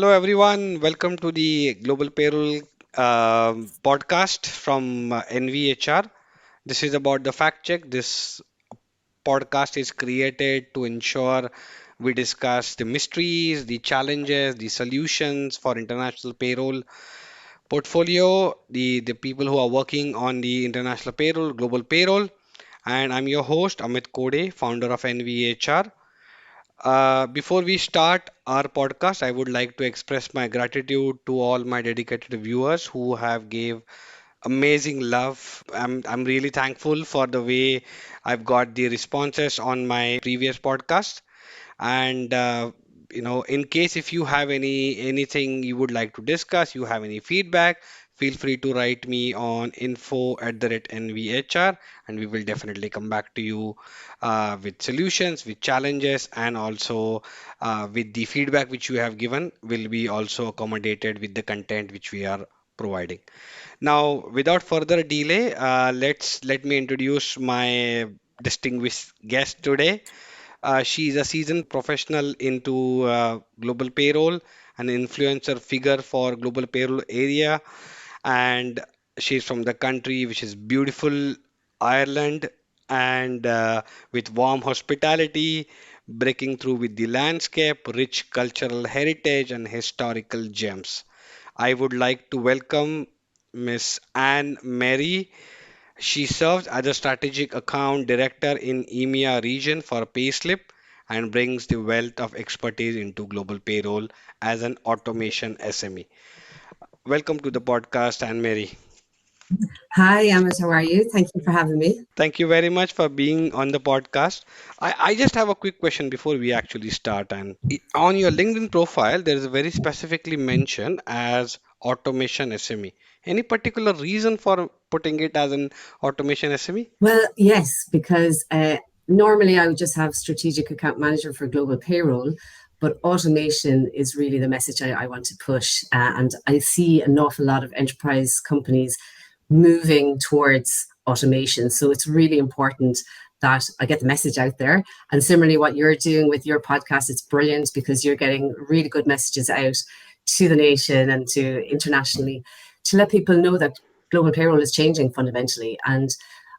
Hello, everyone. Welcome to the Global Payroll podcast from Envie HR. This is about the fact check. This podcast is created to ensure we discuss the mysteries, the challenges, the solutions for international payroll portfolio, the people who are working on the international payroll, global payroll. And I'm your host, Amit Kode, founder of Envie HR. Before we start our podcast, I would like to express my gratitude to all my dedicated viewers who have gave amazing love. I'm really thankful for the way I've got the responses on my previous podcast. And in case if you have anything you would like to discuss, you have any feedback, feel free to write me on info@nvhr, and we will definitely come back to you with solutions, with challenges, and also with the feedback which you have given will be also accommodated with the content which we are providing. Now, without further delay, let me introduce my distinguished guest today. She is a seasoned professional into global payroll, an influencer figure for global payroll area, and she's from the country which is beautiful, Ireland, and with warm hospitality, breaking through with the landscape, rich cultural heritage, and historical gems. I would like to welcome Miss Anne Mary. She serves as a strategic account director in EMEA region for Payslip and brings the wealth of expertise into global payroll as an automation SME. Welcome to the podcast, Anne Mary. Hi, Amit. How are you? Thank you for having me. Thank you very much for being on the podcast. I just have a quick question before we actually start. And on your LinkedIn profile, there is very specifically mentioned as automation SME. Any particular reason for putting it as an automation SME? Well, yes, because normally I would just have strategic account manager for global payroll, but automation is really the message I want to push. And I see an awful lot of enterprise companies moving towards automation. So it's really important that I get the message out there. And similarly, what you're doing with your podcast, it's brilliant because you're getting really good messages out to the nation and to internationally to let people know that global payroll is changing fundamentally. And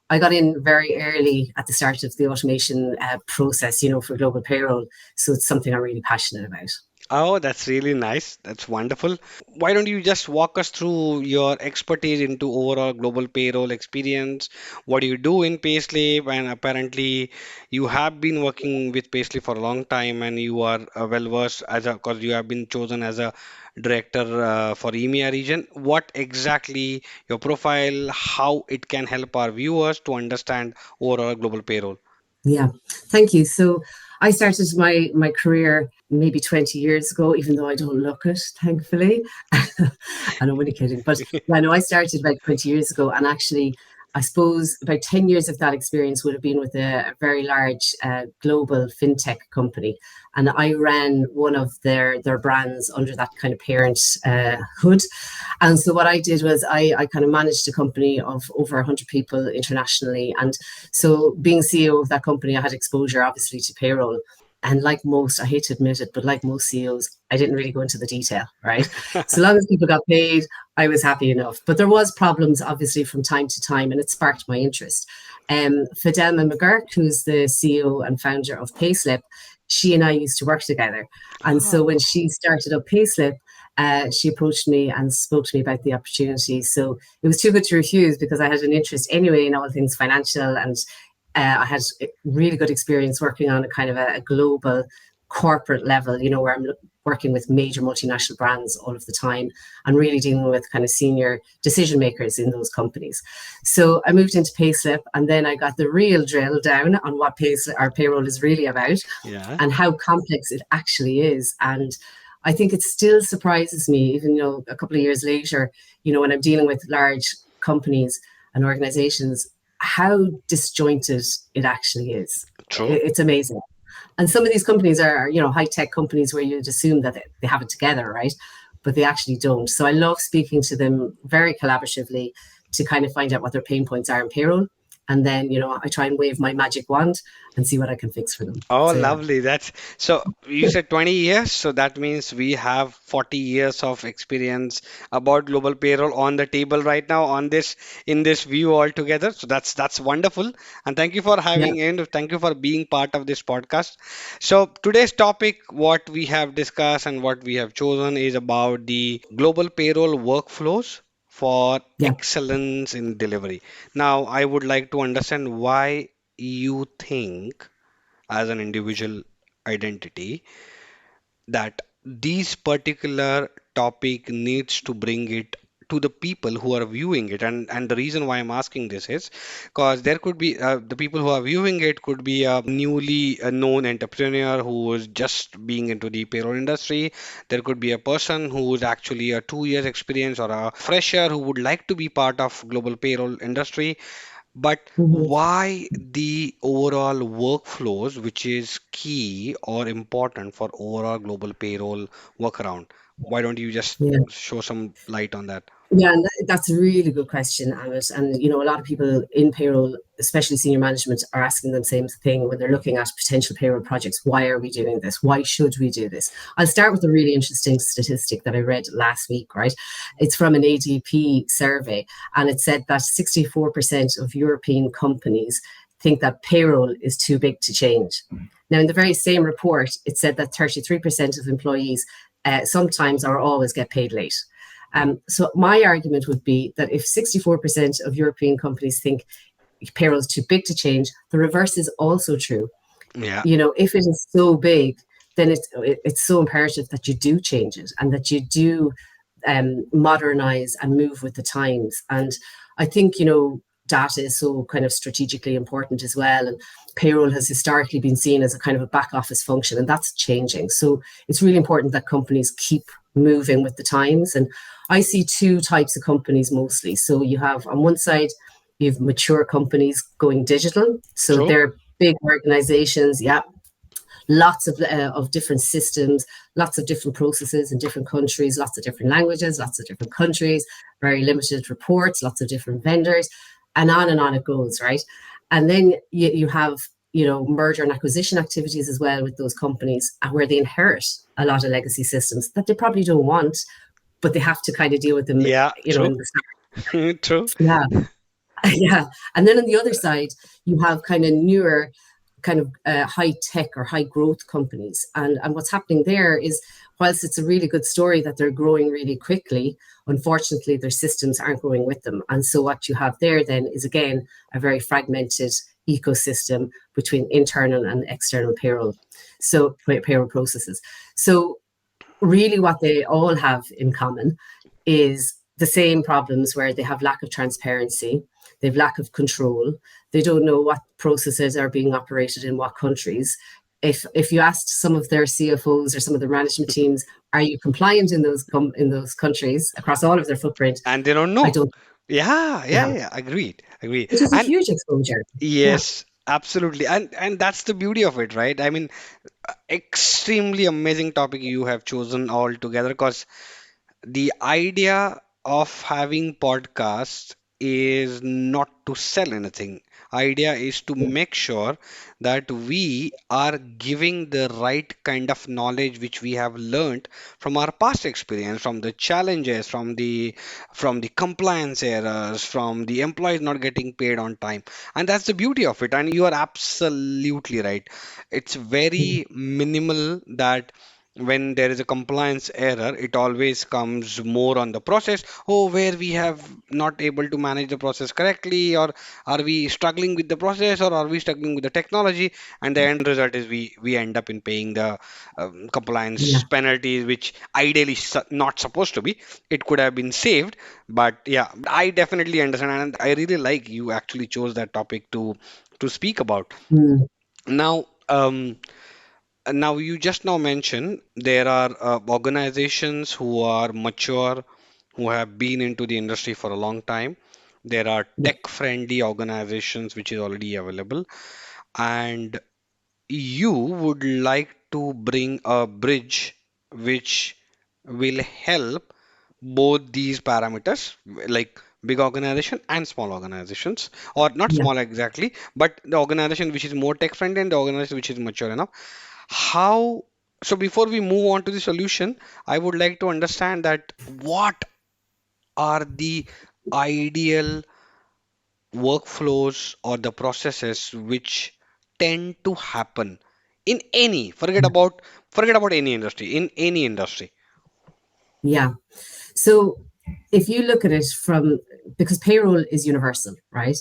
I got in very early at the start of the automation process, for global payroll. So it's something I'm really passionate about. Oh, that's really nice. That's wonderful. Why don't you just walk us through your expertise into overall global payroll experience? What do you do in Payslip? And apparently, you have been working with Payslip for a long time, and you are well versed as a because you have been chosen as a director for EMEA region. What exactly your profile, how it can help our viewers to understand overall global payroll? Yeah, thank you. So I started my career maybe 20 years ago, even though I don't look it, thankfully. And I'm only kidding. But yeah, no, I started about 20 years ago. And actually, I suppose about 10 years of that experience would have been with a very large global fintech company. And I ran one of their brands under that kind of parent hood. And so what I did was I kind of managed a company of over 100 people internationally. And so being CEO of that company, I had exposure obviously to payroll. And like most, I hate to admit it, but like most CEOs, I didn't really go into the detail, right? So long as people got paid, I was happy enough. But there was problems obviously from time to time, and it sparked my interest. Fidelma McGurk, who's the CEO and founder of Payslip, she and I used to work together. And so when she started up Payslip, she approached me and spoke to me about the opportunity. So it was too good to refuse because I had an interest anyway in all things financial, and I had a really good experience working on a kind of a global corporate level, where I'm working with major multinational brands all of the time and really dealing with kind of senior decision makers in those companies. So I moved into Payslip, and then I got the real drill down on what Payslip, our payroll is really about Yeah. and how complex it actually is. And I think it still surprises me, even a couple of years later, when I'm dealing with large companies and organizations, how disjointed it actually is. True. It's amazing. And some of these companies are, high tech companies where you'd assume that they have it together, right? But they actually don't. So I love speaking to them very collaboratively to kind of find out what their pain points are in payroll and then I try and wave my magic wand and see what I can fix for them. Oh, So yeah, lovely. That's so you said 20 years, so that means we have 40 years of experience about global payroll on the table right now on this in this view altogether. So that's wonderful. And thank you for yeah. having in, thank you for being part of this podcast. So today's topic, what we have discussed and what we have chosen is about the global payroll workflows for Yeah. excellence in delivery. Now, I would like to understand why you think as an individual identity that these particular topic needs to bring it to the people who are viewing it, and the reason why I'm asking this is because there could be the people who are viewing it could be a newly known entrepreneur who is just being into the payroll industry. There could be a person who is actually a 2 years experience or a fresher who would like to be part of global payroll industry, but Hmm. why the overall workflows, which is key or important for overall global payroll workaround? Why don't you just Yeah. show some light on that? Yeah, and that's a really good question, Amit. And a lot of people in payroll, especially senior management, are asking the same thing when they're looking at potential payroll projects. Why are we doing this? Why should we do this? I'll start with a really interesting statistic that I read last week, right? It's from an ADP survey, and it said that 64% of European companies think that payroll is too big to change. Now, in the very same report, it said that 33% of employees sometimes or always get paid late. So my argument would be that if 64% of European companies think payroll is too big to change, the reverse is also true. Yeah, If it is so big, then it's so imperative that you do change it and that you do modernize and move with the times. And I think data is so kind of strategically important as well. And payroll has historically been seen as a kind of a back office function, and that's changing. So it's really important that companies keep moving with the times. And I see two types of companies mostly. So you have on one side, you have mature companies going digital. So true. they're big organizations, yeah, lots of different systems, lots of different processes in different countries, lots of different languages, lots of different countries, very limited reports, lots of different vendors, and on it goes, right? And then you have merger and acquisition activities as well with those companies, where they inherit a lot of legacy systems that they probably don't want, but they have to kind of deal with them, Yeah, in true. the True. yeah. Yeah. And then on the other side, you have kind of newer, kind of high tech or high growth companies. And what's happening there is, whilst it's a really good story that they're growing really quickly, unfortunately, their systems aren't growing with them. And so what you have there then is, again, a very fragmented ecosystem between internal and external payroll. So payroll processes. So really what they all have in common is the same problems, where they have lack of transparency, they have lack of control, they don't know what processes are being operated in what countries. If you asked some of their CFOs or some of the management teams, are you compliant in in those countries across all of their footprint? And they don't I know. don't. Yeah, yeah, Yeah, yeah. Agreed. Agreed. which is a And huge exposure. Yeah, yes, absolutely. And that's the beauty of it, right? I mean, extremely amazing topic you have chosen altogether because the idea of having podcasts is not to sell anything. Idea is to yeah, make sure that we are giving the right kind of knowledge which we have learned from our past experience, from the challenges, from the compliance errors, from the employees not getting paid on time. And that's the beauty of it. And you are absolutely right. It's yeah, very minimal that when there is a compliance error, it always comes more on the process. Oh, where we have not able to manage the process correctly, or are we struggling with the process, or are we struggling with the technology? And the end result is we end up in paying the compliance yeah. penalties, which ideally not supposed to be. It could have been saved, but yeah, I definitely understand, and I really like you actually chose that topic to speak about. Mm, Now, now, you just now mentioned there are organizations who are mature, who have been into the industry for a long time. There are yeah. tech-friendly organizations which is already available, and you would like to bring a bridge which will help both these parameters, like big organization and small organizations, or not Yeah. small exactly, but the organization which is more tech friendly and the organization which is mature enough. How, so before we move on to the solution, I would like to understand that what are the ideal workflows or the processes which tend to happen in any, forget about any industry, in any industry. Yeah. So if you look at it from, because payroll is universal, right?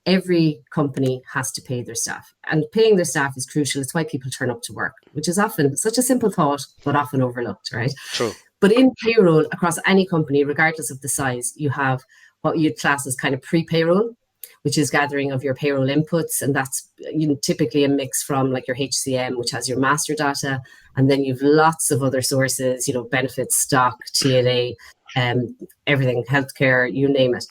Every company has to pay their staff, and paying their staff is crucial. It's why people turn up to work, which is often such a simple thought, but often overlooked, right? True. But in payroll, across any company, regardless of the size, you have what you'd class as kind of pre-payroll, which is gathering of your payroll inputs, and that's typically a mix from like your HCM, which has your master data, and then you've lots of other sources, benefits, stock, TLA, everything, healthcare, you name it.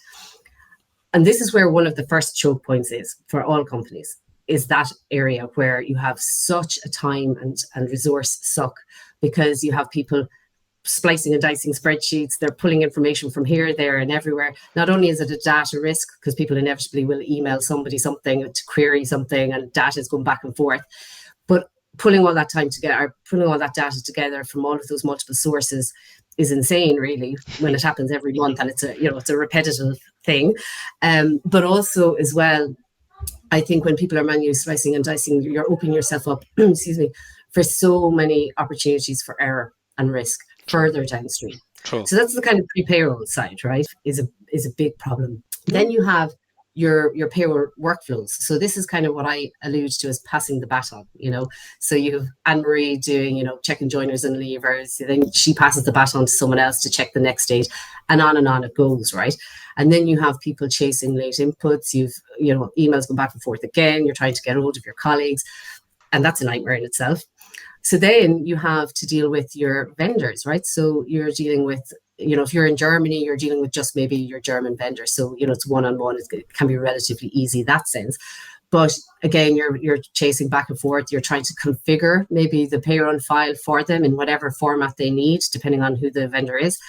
And this is where one of the first choke points is for all companies, is that area where you have such a time and resource suck, because you have people splicing and dicing spreadsheets. They're pulling information from here, there, and everywhere. Not only is it a data risk, because people inevitably will email somebody something to query something, and data is going back and forth, but pulling all that time together, pulling all that data together from all of those multiple sources is insane, really, when it happens every month, and it's a repetitive thing. But also as well, I think when people are manually slicing and dicing, you're opening yourself up, excuse me, for so many opportunities for error and risk True. further downstream. True. So that's the kind of pre-payroll side, right? Is a big problem. Yeah. Then you have your payroll workflows. So this is kind of what I allude to as passing the baton. So you have Anne Marie doing, checking joiners and leavers. Then she passes the baton to someone else to check the next date, and on it goes, right? And then you have people chasing late inputs. You've, emails go back and forth again. You're trying to get hold of your colleagues, and that's a nightmare in itself. So then you have to deal with your vendors, right? So you're dealing with, if you're in Germany, you're dealing with just maybe your German vendor. So, it's one-on-one. It can be relatively easy in that sense. But again, you're chasing back and forth. You're trying to configure maybe the payroll file for them in whatever format they need, depending on who the vendor is.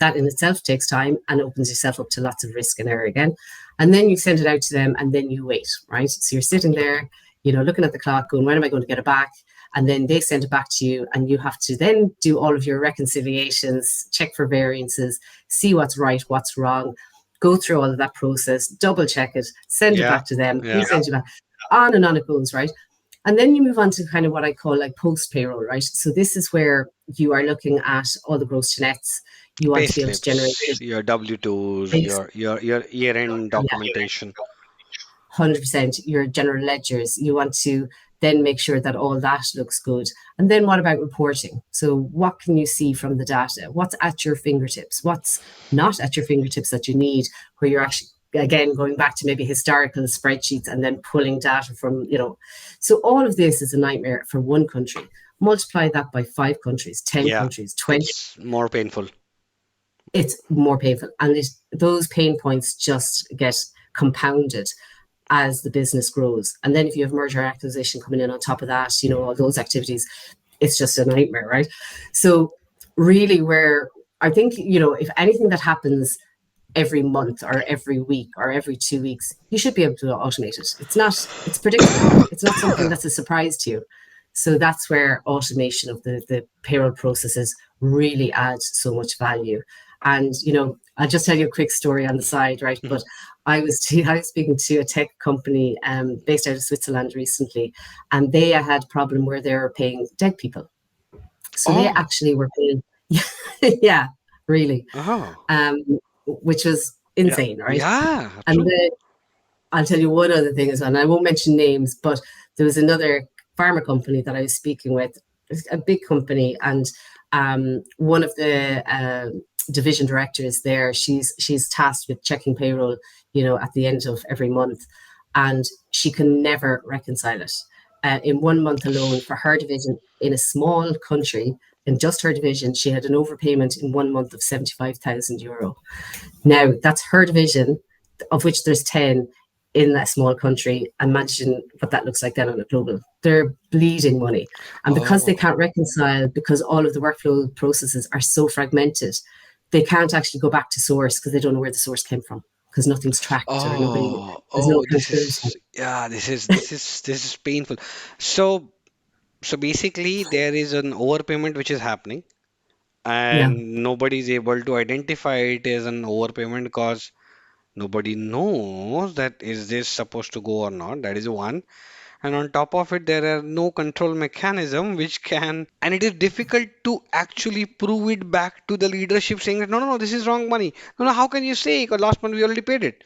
That in itself takes time and opens yourself up to lots of risk and error again. And then you send it out to them, and then you wait, right? So you're sitting there, looking at the clock, going, when am I going to get it back? And then they send it back to you, and you have to then do all of your reconciliations, check for variances, see what's right, what's wrong, go through all of that process, double check it, send it Yeah. back to them, they Yeah. send you back. On and on it goes, right? And then you move on to kind of what I call like post payroll, right? So this is where you are looking at all the gross to nets. You want to be able to generate Payslips, your W-2s, base, your year-end yeah, documentation. 100% your general ledgers. You want to then make sure that all that looks good. And then what about reporting? So what can you see from the data? What's at your fingertips? What's not at your fingertips that you need, where you're actually, again, going back to maybe historical spreadsheets and then pulling data from, so all of this is a nightmare for one country. Multiply that by 5 countries, 10 Yeah. countries, 20, It's more painful. it's more painful. And those pain points just get compounded as the business grows. And then if you have merger acquisition coming in on top of that, all those activities, it's just a nightmare, right? So really, where I think, if anything that happens every month or every week or every 2 weeks, you should be able to automate it. It's predictable. It's not something that's a surprise to you. So that's where automation of the payroll processes really adds so much value. And, I'll just tell you a quick story on the side, right? Mhm. But I was speaking to a tech company based out of Switzerland recently, and they had a problem where they were paying dead people. So they Oh, actually were paying, yeah, really, oh, um, which was yeah, insane, right? yeah, And absolutely. then I'll tell you one other thing as well, and I won't mention names, but there was another pharma company that I was speaking with, a big company, and one of the division directors there, she's tasked with checking payroll, at the end of every month, and she can never reconcile it. In 1 month alone, for her division in a small country, in just her division, she had an overpayment in 1 month of €75,000. Now, that's her division, of which there's 10 in that small country. Imagine what that looks like then on a global. They're bleeding money. And because they Oh, can't reconcile, because all of the workflow processes are so fragmented, they can't actually go back to source because they don't know where the source came from. because nothing's tracked or nobody, there's no This accountability. is, yeah, this is painful. So so basically there is an overpayment which is happening, Yeah, and nobody is able to identify it as an overpayment because nobody knows that is this supposed to go or not. That is one. And on top of it, there are no control mechanism which can, and it is difficult to actually prove it back to the leadership saying that no, no, no, this is wrong money. No, no, how can you say? Because last month we already paid it.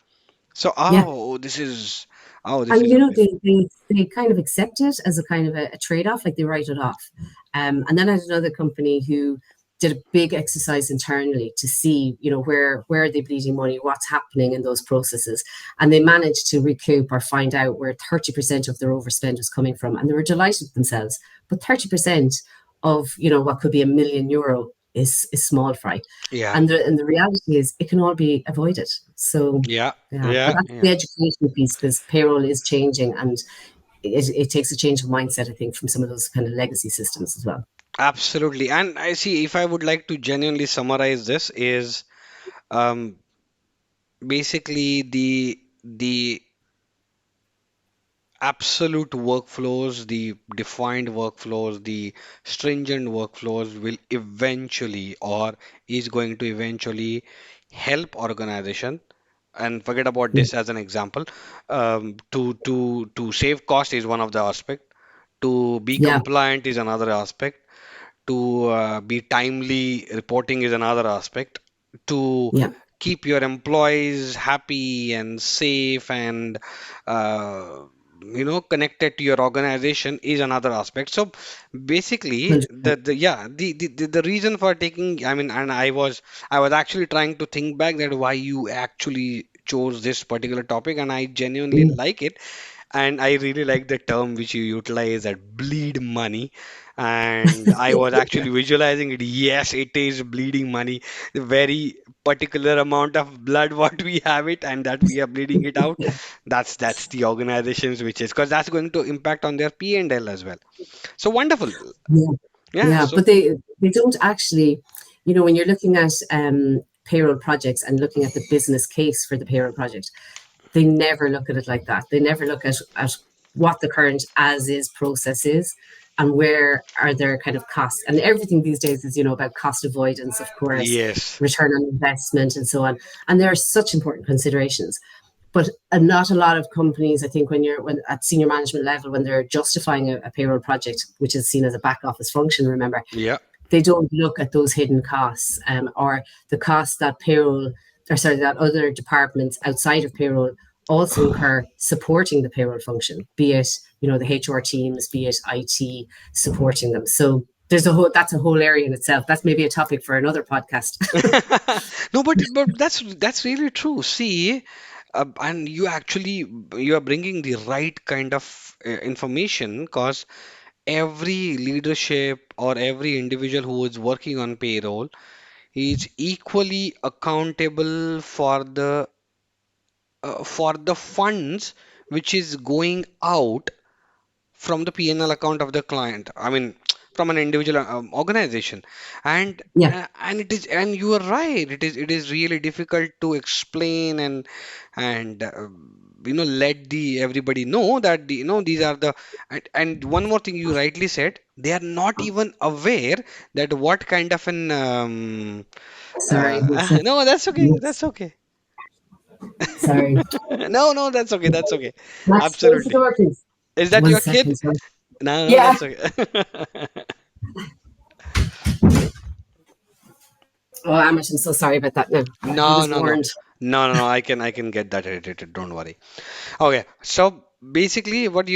So, yeah. this And is a bit. they kind of accept it as a kind of a trade-off, like they write it off. And then I had another company who did a big exercise internally to see, where are they bleeding money, what's happening in those processes. And they managed to recoup or find out where 30% of their overspend was coming from. And they were delighted with themselves. But 30% of, what could be €1 million is small fry. Yeah, And the reality is it can all be avoided. So yeah, yeah, but yeah, that's yeah. the education piece because payroll is changing and it takes a change of mindset, I think, from some of those kind of legacy systems as well. Absolutely. And I see if I would like to genuinely summarize this is um, basically the absolute workflows, the defined workflows, the stringent workflows will eventually or is going to eventually help organization. And forget about Yeah, this as an example. To save cost is one of the aspect. To be yeah, compliant is another aspect. To be timely reporting is another aspect. To yeah, keep your employees happy and safe and uh, connected to your organization is another aspect. So basically 100%. the reason for taking, I mean, and I was actually trying to think back that why you actually chose this particular topic, and I genuinely Mm, like it. And I really like the term which you utilize, that bleed money. And I was actually visualizing it. Yes, it is bleeding money. The very particular amount of blood what we have it and that we are bleeding it out. That's the organizations which is, because that's going to impact on their P&L as well. So wonderful. yeah, Yeah. yeah. So But they don't actually, when you're looking at payroll projects and looking at the business case for the payroll project, they never look at it like that. They never look at what the current as is process is and where are their kind of costs. And everything these days is, about cost avoidance, of course, yes. return on investment, and so on. And there are such important considerations. But not a lot of companies, I think, when at senior management level, when they're justifying a payroll project, which is seen as a back office function, remember, Yeah. they don't look at those hidden costs or the costs that payroll, or sorry, that other departments outside of payroll also incur supporting the payroll function, be it, the HR teams, be it IT supporting them. So that's a whole area in itself. That's maybe a topic for another podcast. No, but that's really true. See, and you are bringing the right kind of information, because every leadership or every individual who is working on payroll is equally accountable for the funds which is going out from the P&L account of the client. I mean, from an individual organization. And Yeah, and you are right. It is really difficult to explain and let the everybody know that these are the, and one more thing you rightly said, they are not even aware that what kind of an sorry, one second. no, that's okay. That's okay. Sorry. No, no, that's okay. That's okay. Max, close the Absolutely. door, please. Is that One your second, kid? sorry. No, no, Yeah. that's okay. Oh, Amish, I'm so sorry about that. No, he No, was no, no. warned. No, no, no. I can get that edited. Don't worry. Okay. So basically what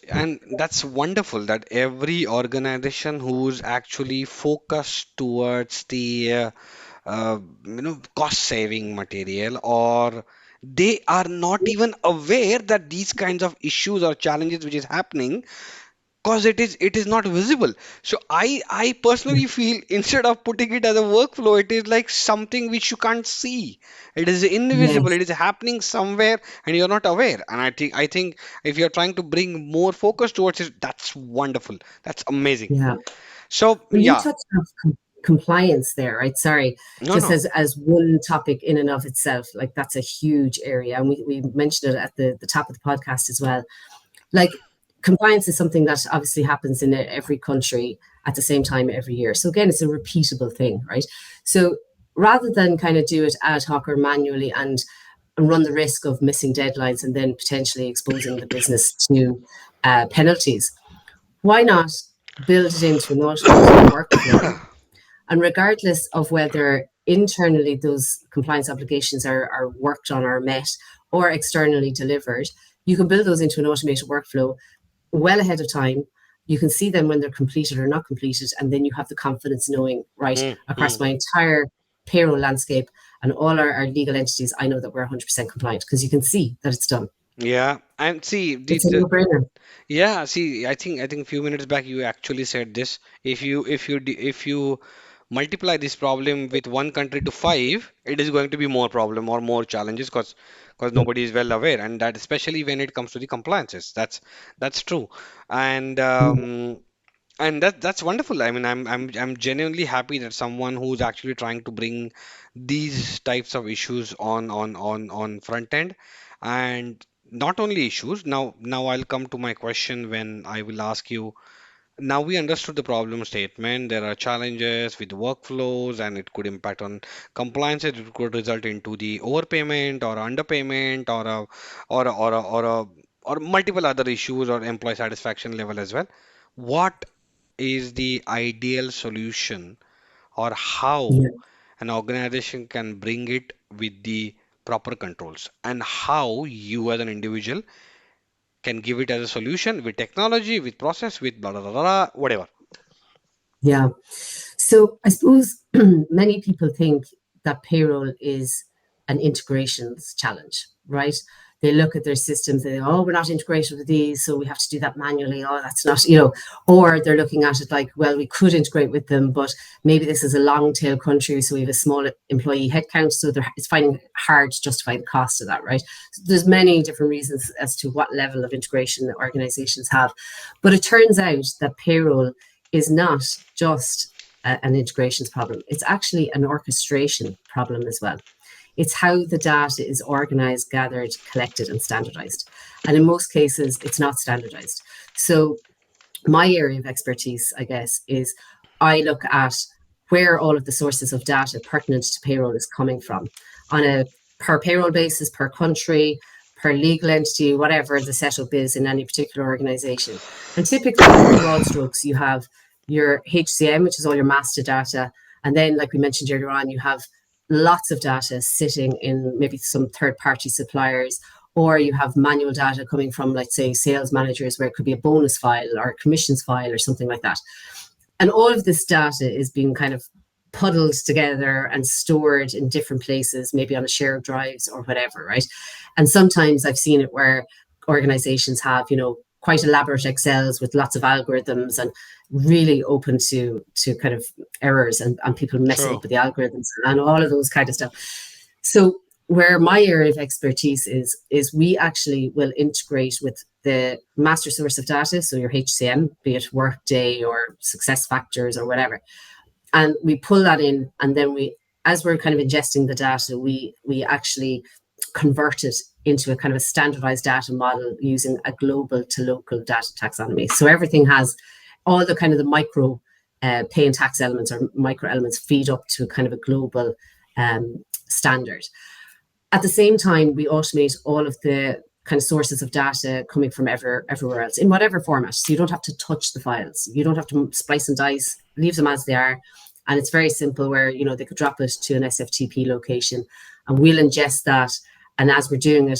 and that's wonderful that every organization who's actually focused towards the cost saving material, or they are not even aware that these kinds of issues or challenges which is happening, because it is not visible. So I personally feel instead of putting it as a workflow, it is like something which you can't see. It is invisible. Yes. It is happening somewhere and you're not aware. And I think if you're trying to bring more focus towards it, that's wonderful. That's amazing. Yeah. So Well, you yeah. touched on compliance there, right? Sorry, No, just no. as one topic in and of itself, like that's a huge area. And we mentioned it at the top of the podcast as well. Like compliance is something that obviously happens in every country at the same time every year. So again, it's a repeatable thing, right? So rather than kind of do it ad hoc or manually and run the risk of missing deadlines and then potentially exposing the business to penalties, why not build it into an automated workflow? And regardless of whether internally those compliance obligations are worked on or met or externally delivered, you can build those into an automated workflow well ahead of time. You can see them when they're completed or not completed, and then you have the confidence knowing, right, across Mm. my entire payroll landscape and all our legal entities, I know that we're 100% compliant because you can see that it's done. Yeah, and see, It's a no-brainer. yeah, see, I think a few minutes back you actually said this. If you multiply this problem with one country to five, it is going to be more problem or more challenges because Yeah, nobody is well aware, and that especially when it comes to the compliances. That's true, and yeah, that's wonderful. I mean, I'm genuinely happy that someone who's actually trying to bring these types of issues on front end, and not only issues. Now I'll come to my question when I will ask you. Now we understood the problem statement. There are challenges with workflows, and it could impact on compliance. It could result into the overpayment or underpayment or multiple other issues or employee satisfaction level as well. What is the ideal solution or how yeah. an organization can bring it with the proper controls and how you as an individual can give it as a solution with technology, with process, with blah blah blah, blah whatever. Yeah. So I suppose many people think that payroll is an integrations challenge, right? They look at their systems, they go, oh, we're not integrated with these, so we have to do that manually. Oh, that's not, or they're looking at it like, well, we could integrate with them, but maybe this is a long tail country, so we have a small employee headcount, so it's finding it hard to justify the cost of that, right? So there's many different reasons as to what level of integration that organizations have. But it turns out that payroll is not just an integrations problem. It's actually an orchestration problem as well. It's how the data is organized, gathered, collected, and standardized. And in most cases, it's not standardized. So my area of expertise, I guess, is I look at where all of the sources of data pertinent to payroll is coming from on a per payroll basis, per country, per legal entity, whatever the setup is in any particular organization. And typically, in broad strokes, you have your HCM, which is all your master data. And then, like we mentioned earlier on, you have lots of data sitting in maybe some third party suppliers, or you have manual data coming from, let's say, sales managers, where it could be a bonus file or a commissions file or something like that. And all of this data is being kind of puddled together and stored in different places, maybe on a shared drives or whatever, right? And sometimes I've seen it where organizations have, quite elaborate Excels with lots of algorithms and really open to kind of errors and people messing True. up with the algorithms and all of those kind of stuff. So where my area of expertise is we actually will integrate with the master source of data, so your HCM, be it Workday or Success Factors or whatever, and we pull that in, and then as we're kind of ingesting the data, we actually convert it into a kind of a standardized data model using a global to local data taxonomy. So everything has all the kind of the micro pay and tax elements or micro elements feed up to kind of a global standard. At the same time, we automate all of the kind of sources of data coming from everywhere else in whatever format. So you don't have to touch the files. You don't have to splice and dice, leave them as they are. And it's very simple where, they could drop it to an SFTP location and we'll ingest that. And as we're doing it,